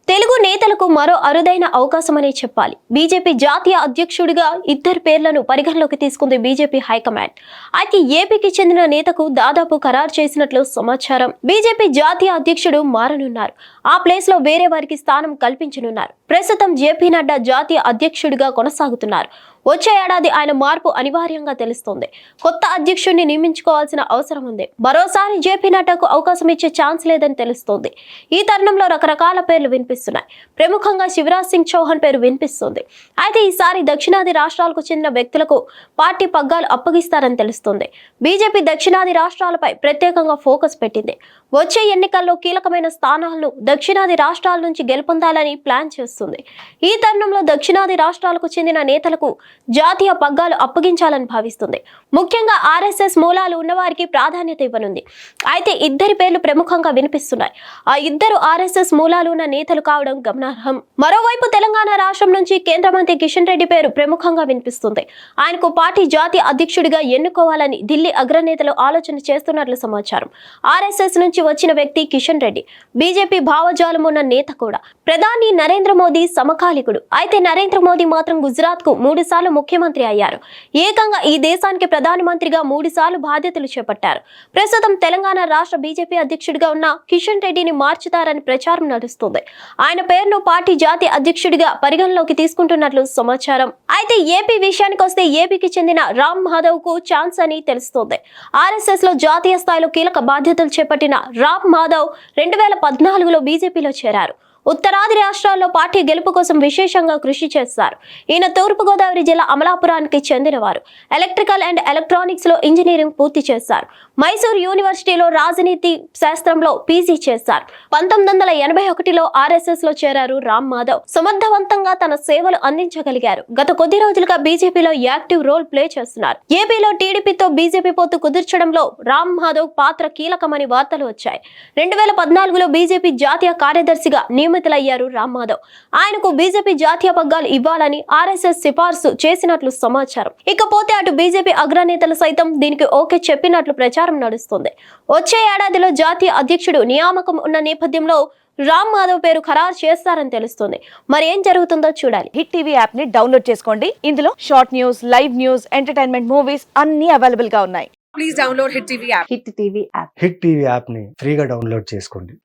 తెలుగు నేతలకు మరో అరుదైన అవకాశమనే చెప్పాలి. బీజేపీ జాతీయ అధ్యక్షుడిగా ఇద్దరు పేర్లను పరిగణలోకి తీసుకుంది బీజేపీ హైకమాండ్. అయితే ఏపీకి చెందిన నేతకు దాదాపు ఖరారు చేసినట్లు సమాచారం. బీజేపీ జాతీయ అధ్యక్షుడు మారనున్నారు. ఆ ప్లేస్ లో వేరే వారికి స్థానం కల్పించనున్నారు. ప్రస్తుతం జేపీ నడ్డా జాతీయ అధ్యక్షుడిగా కొనసాగుతున్నారు. వచ్చే ఏడాది ఆయన మార్పు అనివార్యంగా తెలుస్తోంది. కొత్త అధ్యక్షుడిని నియమించుకోవాల్సిన అవసరం ఉంది. మరోసారి జేపీ నడ్డాకు అవకాశం ఇచ్చే ఛాన్స్ లేదని తెలుస్తోంది. ఈ తరుణంలో రకరకాల పేర్లు వినిపిస్తున్నాయి. ప్రముఖంగా శివరాజ్ సింగ్ చౌహాన్ పేరు వినిపిస్తుంది. అయితే ఈసారి దక్షిణాది రాష్ట్రాలకు చెందిన వ్యక్తులకు పార్టీ పగ్గాలు అప్పగిస్తారని తెలుస్తోంది. బీజేపీ దక్షిణాది రాష్ట్రాలపై ప్రత్యేకంగా ఫోకస్ పెట్టింది. వచ్చే ఎన్నికల్లో కీలకమైన స్థానాలను దక్షిణాది రాష్ట్రాల నుంచి గెలుపొందాలని ప్లాన్ చేస్తుంది. ఈ తరుణంలో దక్షిణాది రాష్ట్రాలకు చెందిన నేతలకు జాతీయ పగ్గాలు అప్పగించాలని భావిస్తుంది. ముఖ్యంగా ఆర్ఎస్ఎస్ మూలాలు ఉన్నవారికి ప్రాధాన్యత ఇవ్వనుంది. అయితే ఇద్దరి పేర్లు ప్రముఖంగా వినిపిస్తున్నాయి. ఆ ఇద్దరు ఆర్ఎస్ఎస్ మూలాలు ఉన్న నేతలు కావడం గమనార్హం. మరోవైపు తెలంగాణ రాష్ట్రం నుంచి కేంద్ర మంత్రి కిషన్ రెడ్డి పేరు ప్రముఖంగా వినిపిస్తుంది. ఆయనకు పార్టీ జాతీయ అధ్యక్షుడిగా ఎన్నుకోవాలని ఢిల్లీ అగ్రనేతలు ఆలోచన చేస్తున్నట్లు సమాచారం. ఆర్ఎస్ఎస్ నుంచి వచ్చిన వ్యక్తి కిషన్ రెడ్డి బీజేపీ భావజాలం ఉన్న నేత కూడా. ప్రధాని నరేంద్ర మోదీ సమకాలికుడు. అయితే నరేంద్ర మోదీ మాత్రం గుజరాత్ కు 3 సార్లు ముఖ్యమంత్రి అయ్యారు. ఏకంగా ఈ దేశానికి ప్రధానమంత్రిగా 3 సార్లు బాధ్యతలు చేపట్టారు. ప్రస్తుతం తెలంగాణ రాష్ట్ర బీజేపీ అధ్యక్షుడిగా ఉన్న కిషన్ రెడ్డిని మార్చుతారని ప్రచారం నడుస్తుంది. ఆయన పేరును పార్టీ జాతీయ అధ్యక్షుడిగా పరిగణలోకి తీసుకుంటున్నట్లు సమాచారం. అయితే ఏపీ విషయానికి వస్తే ఏపీకి చెందిన రామ్ మాధవ్ కు ఛాన్స్ అని తెలుస్తోంది. ఆర్ఎస్ఎస్ లో జాతీయ స్థాయిలో కీలక బాధ్యతలు చేపట్టిన రామ్ మాధవ్ 2014లో బీజేపీలో చేరారు. ఉత్తరాది రాష్ట్రాల్లో పార్టీ గెలుపు కోసం విశేషంగా కృషి చేస్తారు. ఈయన తూర్పుగోదావరి జిల్లా అమలాపురానికి చెందినవారు. ఎలక్ట్రికల్ అండ్ ఎలక్ట్రానిక్స్ లో ఇంజనీరింగ్ పూర్తి చేశారు. మైసూర్ యూనివర్సిటీలో రాజనీతి శాస్త్రంలో పీజీ చేశారు. 1981లో ఆర్ఎస్ఎస్ లో చేరారు రామ్ మాధవ్. సమర్థవంతంగా తన సేవలు అందించగలిగారు. గత కొద్ది రోజులుగా బీజేపీలో యాక్టివ్ రోల్ ప్లే చేస్తున్నారు. ఏపీలో టీడీపీతో బీజేపీ పొత్తు కుదుర్చడంలో రామ్ మాధవ్ పాత్ర కీలకమని వార్తలు వచ్చాయి. 2014లో బీజేపీ జాతీయ కార్యదర్శిగా నియమితులయ్యారు రామ్ మాధవ్. ఆయనకు బీజేపీ జాతీయ పగ్గాలు ఇవ్వాలని ఆర్ఎస్ఎస్ సిఫార్సు చేసినట్లు సమాచారం. ఇకపోతే అటు బీజేపీ అగ్రనేతలు సైతం దీనికి ఓకే చెప్పినట్లు ప్రచారం నడుస్తుంది. వచ్చే ఏడాదిలో జాతీయ అధ్యక్షుడు నియామకం ఉన్న నేపథ్యంలో రామ్ మాధవ్ పేరు ఖరారు చేస్తారని తెలుస్తుంది. మరి ఏం జరుగుతుందో చూడాలి. హిట్ టీవీ యాప్ ని డౌన్లోడ్ చేసుకోండి. ఇందులో short news, live news, entertainment movies అన్ని అవైలబుల్ గా ఉన్నాయి. Please download Hit TV app. Hit TV app. Hit TV యాప్ని ఫ్రీగా డౌన్లోడ్ చేసుకోండి.